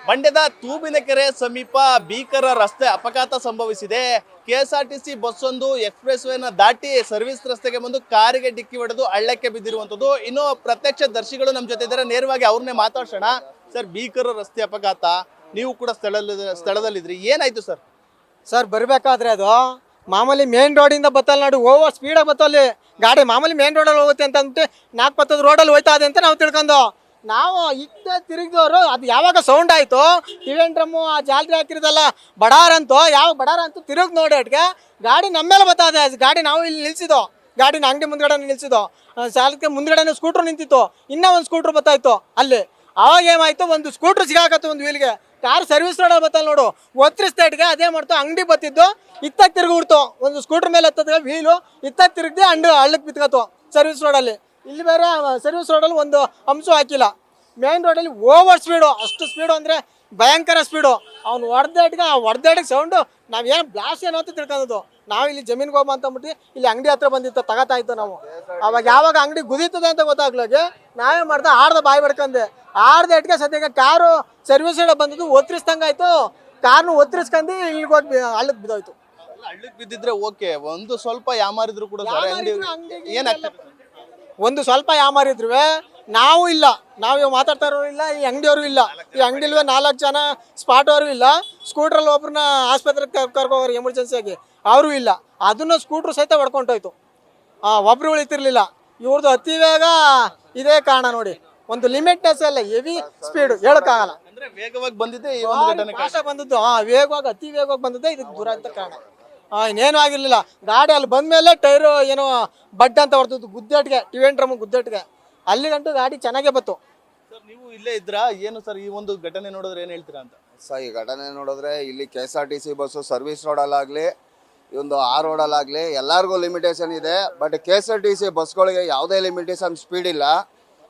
ಮಂಡ್ಯದ ತೂಬಿನಕೆರೆ ಸಮೀಪ ಭೀಕರ ರಸ್ತೆ ಅಪಘಾತ ಸಂಭವಿಸಿದೆ. ಕೆಎಸ್ಆರ್ಟಿಸಿ ಬಸ್ಸೊಂದು ಎಕ್ಸ್ಪ್ರೆಸ್ ವೇನ ದಾಟಿ ಸರ್ವಿಸ್ ರಸ್ತೆಗೆ ಬಂದು ಕಾರಿಗೆ ಡಿಕ್ಕಿ ಹೊಡೆದು ಹಳ್ಳಕ್ಕೆ ಬಿದ್ದಿರುವಂತದ್ದು. ಇನ್ನು ಪ್ರತ್ಯಕ್ಷ ದರ್ಶಿಗಳು ನಮ್ಮ ಜೊತೆ ಇದ್ದಾರೆ, ನೇರವಾಗಿ ಅವ್ರನ್ನೇ ಮಾತಾಡ್ಸೋಣ. ಸರ್, ಭೀಕರ ರಸ್ತೆ ಅಪಘಾತ, ನೀವು ಕೂಡ ಸ್ಥಳದಲ್ಲಿದ್ರಿ, ಏನಾಯ್ತು ಸರ್? ಸರ್, ಬರಬೇಕಾದ್ರೆ ಅದು ಮಾಮೂಲಿ ಮೇನ್ ರೋಡಿಂದ ಬತ್ತಲ್ಲ ನೋಡಿ, ಓವರ್ ಸ್ಪೀಡಾಗಿ ಬತ್ತಲ್ಲಿ ಗಾಡಿ. ಮಾಮೂಲಿ ಮೇನ್ ರೋಡಲ್ಲಿ ಹೋಗುತ್ತೆ ಅಂತ ಅಂದ್ಬಿಟ್ಟು 4 ರೋಡಲ್ಲಿ ಹೋಯ್ತಾ ಇದೆ ಅಂತ ನಾವು ತಿಳ್ಕೊಂಡು ನಾವು ಇದ್ದ ತಿರುಗಿದವರು ಅದು ಯಾವಾಗ ಸೌಂಡ್ ಆಯಿತು, ಟಿವೆನ್ ಡ್ರಮ್ಮು ಆ ಜಾಲ್ರಿ ಹಾಕಿರೋದಲ್ಲ ಬಡಾರ ಅಂತೂ, ಯಾವ ಬಡಾರ ಅಂತೂ ತಿರುಗಿ ನೋಡಿ ಅಟ್ಗೆ ಗಾಡಿ ನಮ್ಮ ಮೇಲೆ ಬತ್ತದೆ. ಗಾಡಿ ನಾವು ಇಲ್ಲಿ ನಿಲ್ಸಿದ್ದು, ಗಾಡಿನ ಅಂಗಡಿ ಮುಂದ್ಗಡೆ ನಿಲ್ಸಿದ್ದು, ಸಾಲಕ್ಕೆ ಮುಂದ್ಗಡೆ ಸ್ಕೂಟ್ರ್ ನಿಂತಿತ್ತು, ಇನ್ನೂ ಒಂದು ಸ್ಕೂಟ್ರ್ ಬರ್ತಾಯಿತ್ತು ಅಲ್ಲಿ. ಅವಾಗ ಏನಾಯ್ತು, ಒಂದು ಸ್ಕೂಟ್ರ್ ಸಿಗಾಕತ್ತು ಒಂದು ವೀಲ್ಗೆ. ಕಾರ್ ಸರ್ವಿಸ್ ರೋಡಲ್ಲಿ ಬತ್ತಲ್ಲ ನೋಡು, ಒತ್ತರಿಸ್ತಾಯಿಟ್ಗೆ ಅದೇ ಮಾಡ್ತು, ಅಂಗಡಿ ಬತ್ತಿದ್ದು ಇತ್ತಾಗ ತಿರುಗಿಬಿಡ್ತು. ಒಂದು ಸ್ಕೂಟ್ರ್ ಮೇಲೆ ಹತ್ತದ ವೀಲು ಇತ್ತಾಗ ತಿರುಗದೆ ಹಳ್ಳಕ್ಕೆ ಬಿತ್ಕತ್ತು ಸರ್ವಿಸ್ ರೋಡಲ್ಲಿ. ಇಲ್ಲಿ ಬೇರೆ ಸರ್ವಿಸ್ ರೋಡಲ್ಲಿ ಒಂದು ಅಂಶ ಹಾಕಿಲ್ಲ. ಮೇನ್ ರೋಡಲ್ಲಿ ಓವರ್ ಸ್ಪೀಡು, ಅಷ್ಟು ಸ್ಪೀಡು ಅಂದರೆ ಭಯಂಕರ ಸ್ಪೀಡು. ಅವ್ನು ಹೊಡೆದಾಟಿಗೆ ಸೌಂಡು ನಾವೇನು ಬ್ಲಾಸ್ಟ್ ಏನೋ ಅಂತ ತಿಳ್ಕೊಳ್ಳೋದು. ನಾವು ಇಲ್ಲಿ ಜಮೀನಿಗೆ ಹೋಗ್ಬ ಅಂತಂದ್ಬಿಟ್ಟು ಇಲ್ಲಿ ಅಂಗಡಿ ಹತ್ರ ಬಂದಿತ್ತು, ತಗೋತಾ ಇತ್ತು ನಾವು. ಅವಾಗ ಯಾವಾಗ ಅಂಗಡಿ ಗುದೀತದೆ ಅಂತ ಗೊತ್ತಾಗ್ಲಾಗೆ ನಾವೇ ಮಾಡ್ದೆ, ಆಡ್ದ ಬಾಯಿ ಬಡ್ಕೊಂಡೆ. ಆಡ್ದಾಟಿಗೆ ಸದ್ಯಕ್ಕೆ ಕಾರು ಸರ್ವಿಸ್ ರೋಡ್ ಬಂದಿದ್ದು ಒತ್ತರಿಸ್ದಂಗೆ ಆಯಿತು. ಕಾರ್ನು ಒತ್ತರಿಸ್ಕೊಂಡು ಇಲ್ಲಿಗೆ ಹೋಗಿ ಹಳ್ಳಕ್ಕೆ ಬಿದ್ದೋಯ್ತು. ಹಳ್ಳಕ್ಕೆ ಬಿದ್ದಿದ್ರೆ ಓಕೆ, ಒಂದು ಸ್ವಲ್ಪ ಯಾಮಾರಿದ್ರು ಕೂಡ ಒಂದು ಸ್ವಲ್ಪ ಯಾಮಾರಿದ್ರು ನಾವು ಇಲ್ಲ, ನಾವು ಮಾತಾಡ್ತಾ ಇರೋರು ಇಲ್ಲ, ಈ ಅಂಗಡಿಯವರು ಇಲ್ಲ. ಈ ಅಂಗಡಿಲ್ವೇ 4 ಜನ ಸ್ಪಾಟ್ ಅವರು ಇಲ್ಲ. ಸ್ಕೂಟ್ರಲ್ಲಿ ಒಬ್ರನ್ನ ಆಸ್ಪತ್ರೆಗೆ ಕರ್ಕೋರು ಎಮರ್ಜೆನ್ಸಿಯಾಗಿ, ಅವರು ಇಲ್ಲ. ಅದನ್ನು ಸ್ಕೂಟ್ರು ಸಹಿತ ಹೊಡ್ಕೊಂಡೋಯ್ತು, ಒಬ್ರು ಉಳಿತಿರ್ಲಿಲ್ಲ. ಇವ್ರದ್ದು ಅತಿ ವೇಗ ಇದೇ ಕಾರಣ ನೋಡಿ, ಒಂದು ಲಿಮಿಟ್ನೆಸ್ ಅಲ್ಲ, ಹೆವಿ ಸ್ಪೀಡ್ ಹೇಳೋಕ್ಕಾಗಲ್ಲ. ವೇಗವಾಗಿ ಬಂದಿದ್ದೆ ಬಂದದ್ದು, ವೇಗವಾಗಿ ಅತಿ ವೇಗವಾಗಿ ಬಂದದ್ದೇ ಇದಕ್ಕೆ ದುರಂತ ಕಾರಣ. ಇನ್ನೇನು ಆಗಿರಲಿಲ್ಲ. ಗಾಡಿ ಅಲ್ಲಿ ಬಂದಮೇಲೆ ಟೈರು ಏನೋ ಬಡ್ ಅಂತ ಹೊಡ್ತಿದ್ದು ಗುದ್ದೆಟ್ಗೆ, ಟಿವೆನ್ ಡ್ರಮ್ ಗುದ್ದೆಟ್ಗೆ. ಅಲ್ಲಿಗಂಟು ಗಾಡಿ ಚೆನ್ನಾಗೇ ಬತ್ತು. ಸರ್, ನೀವು ಇಲ್ಲೇ ಇದ್ರಾ? ಏನು ಸರ್ ಈ ಒಂದು ಘಟನೆ ನೋಡಿದ್ರೆ ಏನು ಹೇಳ್ತೀರಾ ಅಂತ? ಸರ್, ಈ ಘಟನೆ ನೋಡಿದ್ರೆ ಇಲ್ಲಿ KSRTC ಬಸ್ಸು ಸರ್ವಿಸ್ ರೋಡಲ್ಲಾಗಲಿ, ಈ ಒಂದು ಆ ರೋಡಲ್ಲಾಗಲಿ ಎಲ್ಲರಿಗೂ ಲಿಮಿಟೇಷನ್ ಇದೆ. ಬಟ್ KSRTC ಬಸ್ಗಳಿಗೆ ಯಾವುದೇ ಲಿಮಿಟೇಷನ್ ಸ್ಪೀಡ್ ಇಲ್ಲ.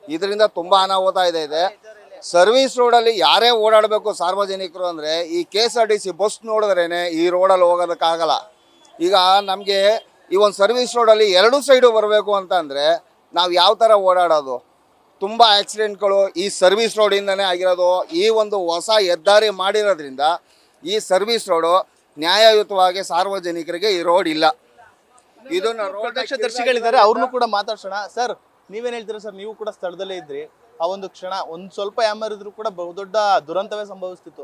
ಇದರಿಂದ ತುಂಬ ಅನಾಹುತ ಇದೆ. ಸರ್ವಿಸ್ ರೋಡಲ್ಲಿ ಯಾರೇ ಓಡಾಡಬೇಕು ಸಾರ್ವಜನಿಕರು ಅಂದರೆ ಈ KSRTC ಬಸ್ ನೋಡಿದ್ರೇ ಈ ರೋಡಲ್ಲಿ ಹೋಗೋದಕ್ಕಾಗಲ್ಲ. ಈಗ ನಮಗೆ ಈ ಒಂದು ಸರ್ವಿಸ್ ರೋಡಲ್ಲಿ 2 ಸೈಡು ಬರಬೇಕು ಅಂತಂದರೆ ನಾವು ಯಾವ ಥರ ಓಡಾಡೋದು? ತುಂಬ ಆಕ್ಸಿಡೆಂಟ್ಗಳು ಈ ಸರ್ವಿಸ್ ರೋಡಿಂದನೇ ಆಗಿರೋದು. ಈ ಒಂದು ಹೊಸ ಹೆದ್ದಾರಿ ಮಾಡಿರೋದ್ರಿಂದ ಈ ಸರ್ವಿಸ್ ರೋಡು ನ್ಯಾಯಯುತವಾಗಿ ಸಾರ್ವಜನಿಕರಿಗೆ ಈ ರೋಡ್ ಇಲ್ಲ. ಇದನ್ನು ಪ್ರತ್ಯಕ್ಷದರ್ಶಿಗಳಿದ್ದಾರೆ, ಅವ್ರನ್ನೂ ಕೂಡ ಮಾತಾಡ್ಸೋಣ. ಸರ್, ನೀವೇನು ಹೇಳ್ತೀರಾ ಸರ್? ನೀವು ಕೂಡ ಸ್ಥಳದಲ್ಲೇ ಇದ್ರಿ. ಆ ಒಂದು ಕ್ಷಣ ಒಂದು ಸ್ವಲ್ಪ ಯಾಮಾರಿದ್ರು ಕೂಡ ಬಹುದೊಡ್ಡ ದುರಂತವೇ ಸಂಭವಿಸ್ತಿತ್ತು.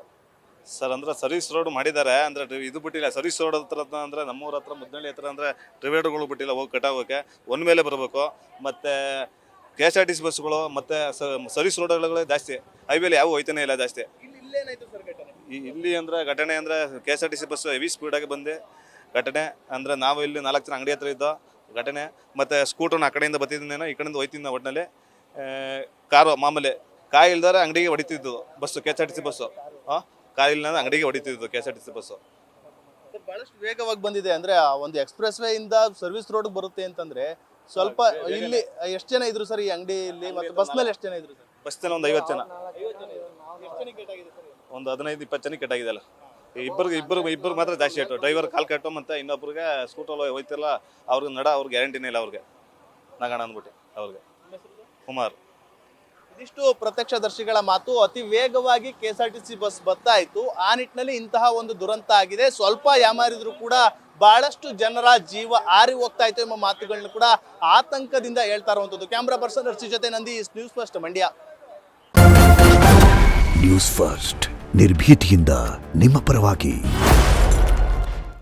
ಸರ್, ಅಂದ್ರೆ ಸರ್ವಿಸ್ ರೋಡ್ ಮಾಡಿದ್ದಾರೆ ಅಂದ್ರೆ ಇದು ಬಿಟ್ಟಿಲ್ಲ. ಸರ್ವಿಸ್ ರೋಡ್ ಹತ್ರ ಅಂದ್ರೆ ನಮ್ಮೂರ ಹತ್ರ ಮುದ್ದಳ್ಳಿ ಹತ್ರ ಅಂದ್ರೆ ಡಿವೈಡರ್ಗಳು ಬಿಟ್ಟಿಲ್ಲ, ಹೋಗಿ ಕಟಾಗೋಕೆ ಒಂದ್ ಮೇಲೆ ಬರಬೇಕು. ಮತ್ತೆ KSRTC ಬಸ್ಗಳು ಮತ್ತೆ ಸರ್ವಿಸ್ ರೋಡ್ಗಳೇ ಜಾಸ್ತಿ, ಹೈವೇಲಿ ಯಾವ ಹೋಯ್ತಾನೆ ಇಲ್ಲ ಜಾಸ್ತಿ. ಇಲ್ಲಿ ಅಂದ್ರೆ ಘಟನೆ ಅಂದ್ರೆ KSRTC ಬಸ್ ಹೆವಿ ಸ್ಪೀಡಾಗಿ ಬಂದು ಘಟನೆ ಅಂದ್ರೆ ನಾವು ಇಲ್ಲಿ 4 ಜನ ಅಂಗಡಿ ಹತ್ರ ಇದ್ದೋ ಘಟನೆ. ಮತ್ತೆ ಸ್ಕೂಟರ್ನ ಆ ಕಡೆಯಿಂದ ಬತ್ತಿದ್ದೇನೋ, ಈ ಕಡೆಯಿಂದ ಹೋಯ್ತಿದ್ದ ಒಟ್ಟಿನಲ್ಲಿ. ಕಾರು ಮಾಮೂಲಿ ಕಾಯಿ ಇಲ್ದಾರೆ ಅಂಗಡಿಗೆ ಹೊಡಿತಿದ್ದು ಬಸ್ಸು, KSRTC ಬಸ್ಸು. ಕಾಯಿಲ್ನ ಅಂಗಡಿಗೆ ಹೊಡಿತಿದ್ದು KSRTC ಬಸ್ಸು. ಬಹಳಷ್ಟು ವೇಗವಾಗಿ ಬಂದಿದೆ. ಅಂದ್ರೆ ಒಂದು ಎಕ್ಸ್ಪ್ರೆಸ್ ವೇ ಇಂದ ಸರ್ವಿಸ್ ರೋಡ್ ಬರುತ್ತೆ ಅಂತಂದ್ರೆ ಸ್ವಲ್ಪ ಇಲ್ಲಿ ಎಷ್ಟು ಜನ ಇದ್ರು ಸರ್ ಈ ಅಂಗಡಿಯಲ್ಲಿ? ಮತ್ತೆ ಬಸ್ ನಲ್ಲಿ ಎಷ್ಟು ಜನ ಇದ್ರು ಸರ್? ಬಸ್ ನಲ್ಲಿ ಒಂದು 50 ಜನ, ಒಂದು 15-20 ಜನ ಕೆಟ್ಟಾಗಿದೆ ಅಲ್ಲ. ಇಬ್ಬರು ಮಾತ್ರ ಜಾಸ್ತಿ ಆಯ್ತು. ಡ್ರೈವರ್ ಕಾಲ್ ಕಟ್ಟು, ಮತ್ತೆ ಇನ್ನೊಬ್ರಿಗೆ ಸ್ಕೂಟರ್ ಹೋಯ್ತಿಲ್ಲ, ಅವ್ರಿಗೆ ಅವ್ರಿಗೆ ಗ್ಯಾರಂಟಿನೇ ಇಲ್ಲ. ಅವ್ರಿಗೆ ನಗಣ ಅಂದ್ಬಿಟ್ಟು ಅವ್ರಿಗೆ ಕುಮಾರ್. ಇದಿಷ್ಟು ಪ್ರತ್ಯಕ್ಷದರ್ಶಿಗಳ ಮಾತು. ಅತಿ ವೇಗವಾಗಿ KSRTC ಬಸ್ ಬರ್ತಾ ಇತ್ತು, ಆ ನಿಟ್ಟಿನಲ್ಲಿ ಇಂತಹ ಒಂದು ದುರಂತ ಆಗಿದೆ. ಸ್ವಲ್ಪ ಯಾಮಾರಿದ್ರು ಕೂಡ ಬಹಳಷ್ಟು ಜನರ ಜೀವ ಹಾರಿ ಹೋಗ್ತಾ ಇತ್ತು ಎಂಬ ಮಾತುಗಳನ್ನ ಕೂಡ ಆತಂಕದಿಂದ ಹೇಳ್ತಾ ಇರುವಂತದ್ದು. ಕ್ಯಾಮ್ರಾ ಪರ್ಸನ್ ಅರ್ಚಿ ಜೊತೆ Nandi, news first Mandya. News first ನಿರ್ಭೀತಿಯಿಂದ ನಿಮ್ಮ ಪರವಾಗಿ.